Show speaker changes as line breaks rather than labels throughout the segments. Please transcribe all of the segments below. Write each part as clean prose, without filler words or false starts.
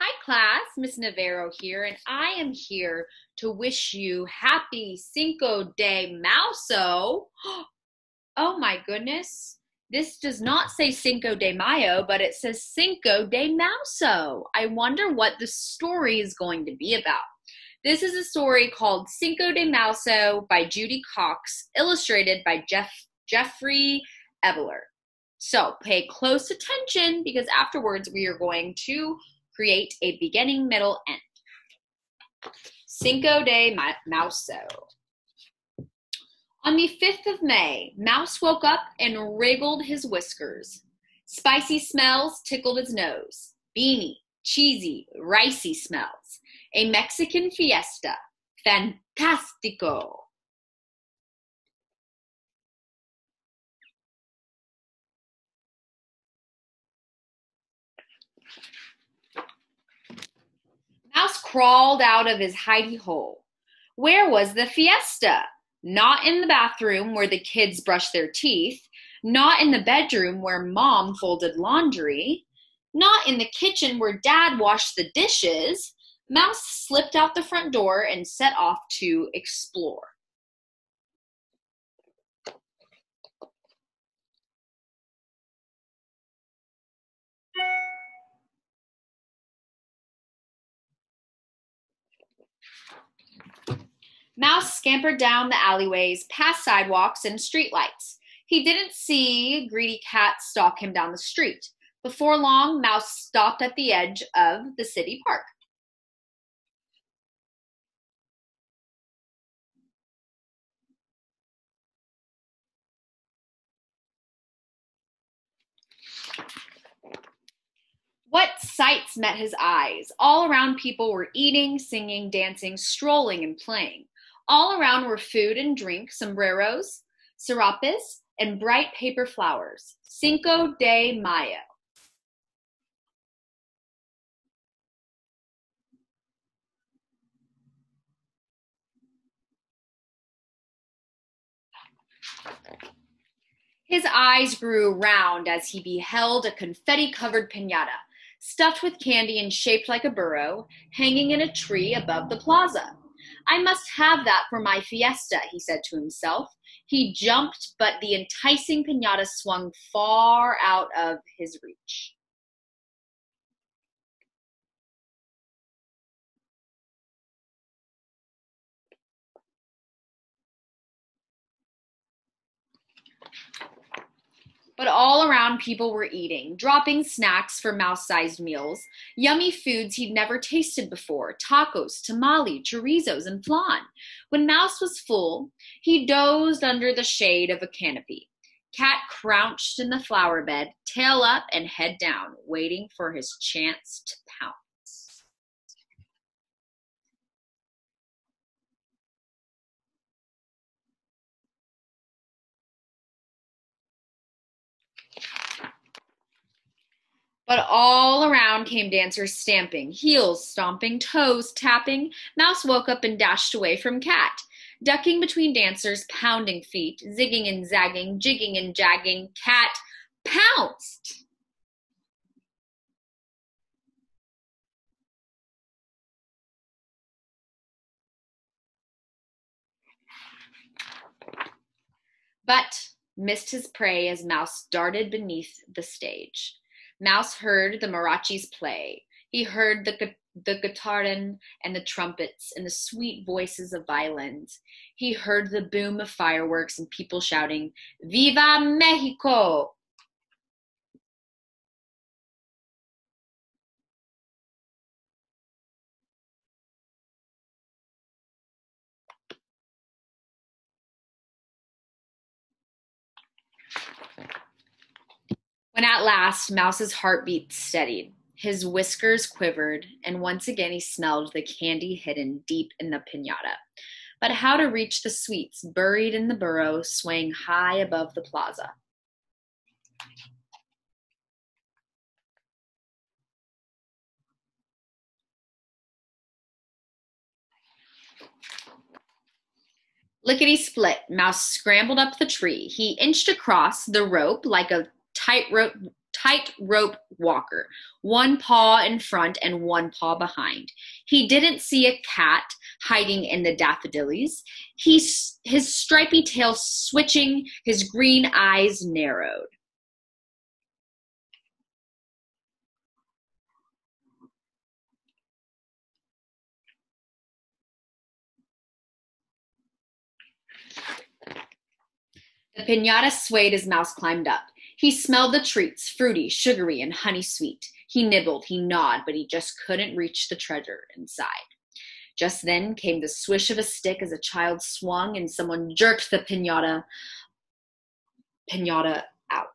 Hi class, Miss Navarro here, and I am here to wish you happy Cinco de Mauso. Oh my goodness. This does not say Cinco de Mayo, but it says Cinco de Mauso. I wonder what the story is going to be about. This is a story called Cinco de Mauso by Judy Cox, illustrated by Jeffrey Ebeler. So pay close attention because afterwards we are going to create a beginning, middle, end. Cinco de Mauso. On the 5th of May, Mouse woke up and wriggled his whiskers. Spicy smells tickled his nose. Beany, cheesy, ricey smells. A Mexican fiesta. Fantastico. Mouse crawled out of his hidey hole. Where was the fiesta? Not in the bathroom where the kids brushed their teeth, not in the bedroom where mom folded laundry, not in the kitchen where dad washed the dishes. Mouse slipped out the front door and set off to explore. Mouse scampered down the alleyways, past sidewalks and streetlights. He didn't see greedy cats stalk him down the street. Before long, Mouse stopped at the edge of the city park. What sights met his eyes? All around people were eating, singing, dancing, strolling, and playing. All around were food and drink, sombreros, serapes, and bright paper flowers. Cinco de Mayo. His eyes grew round as he beheld a confetti-covered piñata, stuffed with candy and shaped like a burro, hanging in a tree above the plaza. I must have that for my fiesta, he said to himself. He jumped, but the enticing piñata swung far out of his reach. But all around people were eating, dropping snacks for mouse-sized meals, yummy foods he'd never tasted before, tacos, tamale, chorizos, and flan. When Mouse was full, he dozed under the shade of a canopy. Cat crouched in the flower bed, tail up and head down, waiting for his chance to pounce. But all around came dancers stamping, heels stomping, toes tapping. Mouse woke up and dashed away from Cat. Ducking between dancers, pounding feet, zigging and zagging, jigging and jagging, Cat pounced. But missed his prey as Mouse darted beneath the stage. Mouse heard the marachis play. He heard the guitarden and the trumpets and the sweet voices of violins. He heard the boom of fireworks and people shouting, Viva Mexico! When at last Mouse's heartbeat steadied, his whiskers quivered, and once again he smelled the candy hidden deep in the piñata. But how to reach the sweets buried in the burrow swaying high above the plaza? Lickety-split, Mouse scrambled up the tree. He inched across the rope like a tightrope tightrope walker, one paw in front and one paw behind. He didn't see a cat hiding in the daffodillies. His stripy tail switching, his green eyes narrowed. The piñata swayed as Mouse climbed up. He smelled the treats, fruity, sugary, and honey sweet. He nibbled, he gnawed, but he just couldn't reach the treasure inside. Just then came the swish of a stick as a child swung and someone jerked the piñata out.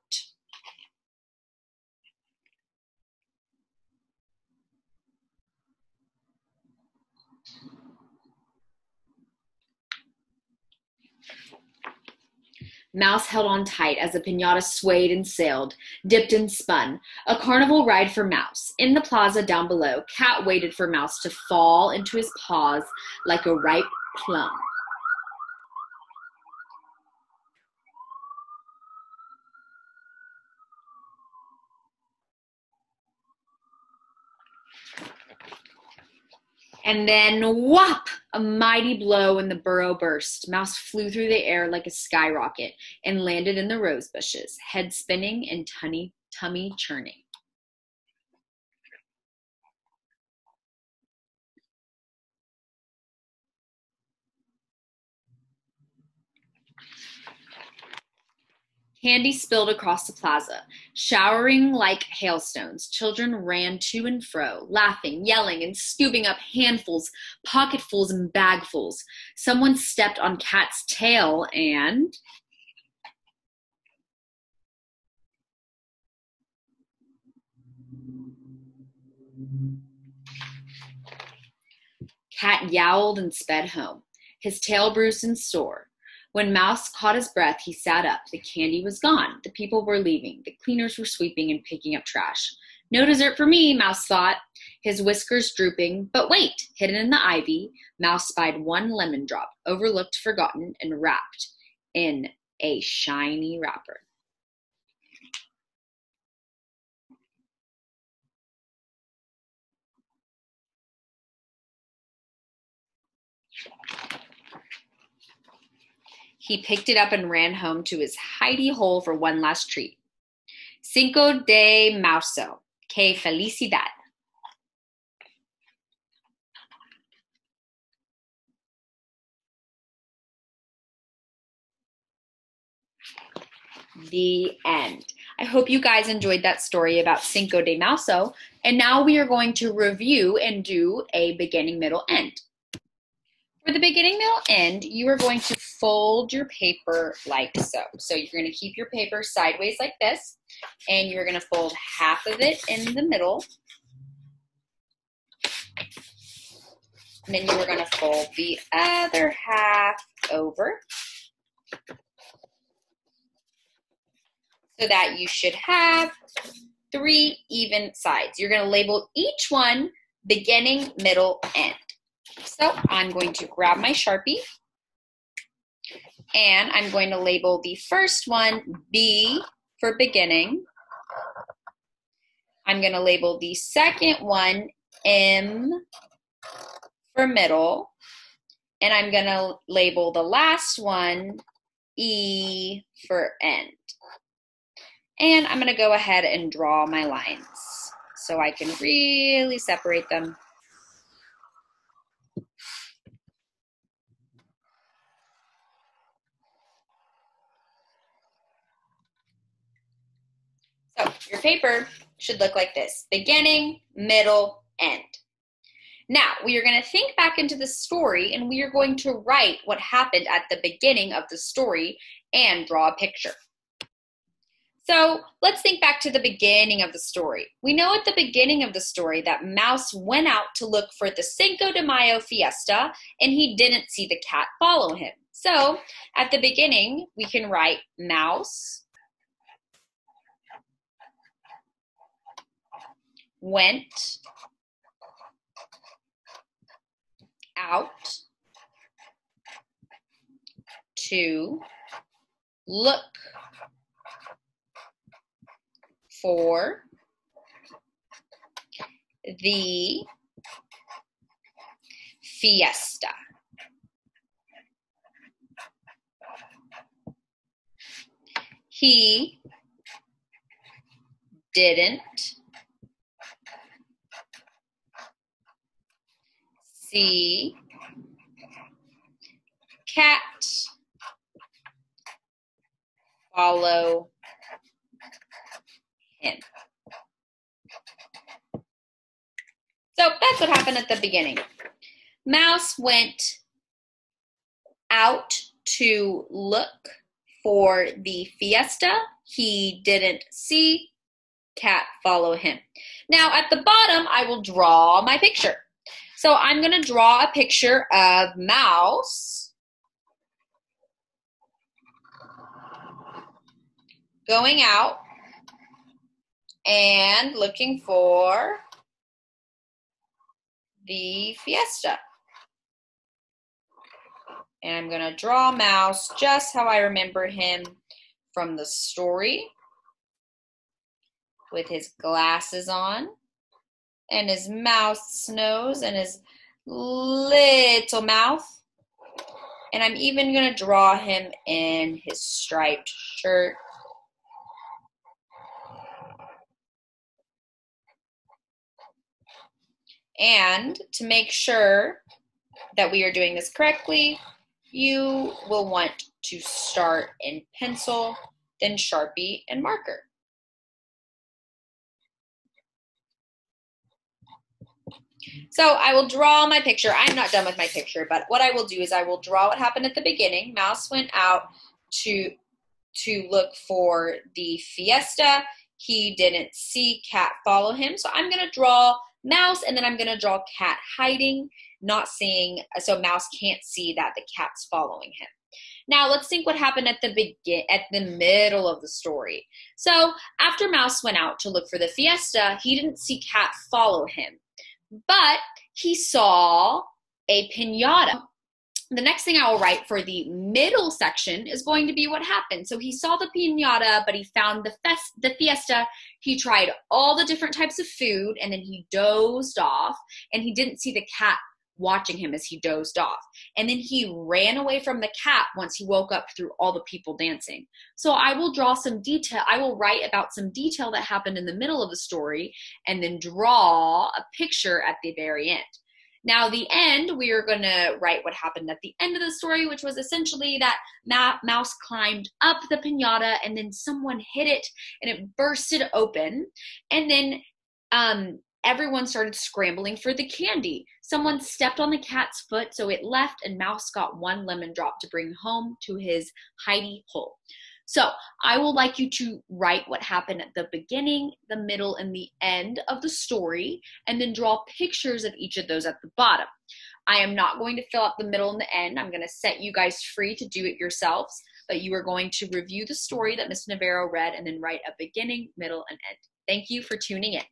Mouse held on tight as the piñata swayed and sailed, dipped and spun. A carnival ride for Mouse. In the plaza down below, Cat waited for Mouse to fall into his paws like a ripe plum. And then, whop! A mighty blow and the burrow burst. Mouse flew through the air like a skyrocket and landed in the rose bushes, head spinning and tummy churning. Candy spilled across the plaza, showering like hailstones. Children ran to and fro, laughing, yelling, and scooping up handfuls, pocketfuls, and bagfuls. Someone stepped on Cat's tail and... Cat yowled and sped home, his tail bruised and sore. When Mouse caught his breath, he sat up. The candy was gone. The people were leaving. The cleaners were sweeping and picking up trash. No dessert for me, Mouse thought, his whiskers drooping. But wait, hidden in the ivy, Mouse spied one lemon drop, overlooked, forgotten, and wrapped in a shiny wrapper. He picked it up and ran home to his hidey hole for one last treat. Cinco de Marzo. Que felicidad. The end. I hope you guys enjoyed that story about Cinco de Marzo. And now we are going to review and do a beginning, middle, end. For the beginning, middle, end, you are going to fold your paper like so. So you're going to keep your paper sideways like this, and you're going to fold half of it in the middle. And then you are going to fold the other half over so that you should have 3 even sides. You're going to label each one beginning, middle, end. So I'm going to grab my Sharpie and I'm going to label the first one B for beginning. I'm going to label the second one M for middle. And I'm going to label the last one E for end. And I'm going to go ahead and draw my lines so I can really separate them. So your paper should look like this: beginning, middle, end. Now, we are going to think back into the story and we are going to write what happened at the beginning of the story and draw a picture. So let's think back to the beginning of the story. We know at the beginning of the story that Mouse went out to look for the Cinco de Mayo fiesta and he didn't see the cat follow him. So at the beginning, we can write Mouse went out to look for the fiesta. He didn't see cat follow him. So that's what happened at the beginning. Mouse went out to look for the fiesta. He didn't see cat follow him. Now at the bottom, I will draw my picture. So I'm going to draw a picture of Mouse going out and looking for the fiesta. And I'm going to draw Mouse just how I remember him from the story, with his glasses on and his mouse nose and his little mouth. And I'm even going to draw him in his striped shirt. And to make sure that we are doing this correctly, you will want to start in pencil, then Sharpie and marker. So I will draw my picture. I'm not done with my picture, but what I will do is I will draw what happened at the beginning. Mouse went out to look for the fiesta. He didn't see cat follow him. So I'm going to draw Mouse, and then I'm going to draw cat hiding, not seeing, so Mouse can't see that the cat's following him. Now let's think what happened at the middle of the story. So after Mouse went out to look for the fiesta, he didn't see cat follow him, but he saw a piñata. The next thing I will write for the middle section is going to be what happened. So he saw the piñata, but he found the fiesta. He tried all the different types of food, and then he dozed off, and he didn't see the cat watching him as he dozed off. And then he ran away from the cat once he woke up through all the people dancing. So I will draw some detail. I will write about some detail that happened in the middle of the story, and then draw a picture at the very end. Now, the end, we are going to write what happened at the end of the story, which was essentially that Mouse climbed up the piñata, and then someone hit it, and it bursted open. And then everyone started scrambling for the candy. Someone stepped on the cat's foot, so it left, and Mouse got one lemon drop to bring home to his hidey hole. So I would like you to write what happened at the beginning, the middle, and the end of the story, and then draw pictures of each of those at the bottom. I am not going to fill out the middle and the end. I'm going to set you guys free to do it yourselves, but you are going to review the story that Ms. Navarro read and then write a beginning, middle, and end. Thank you for tuning in.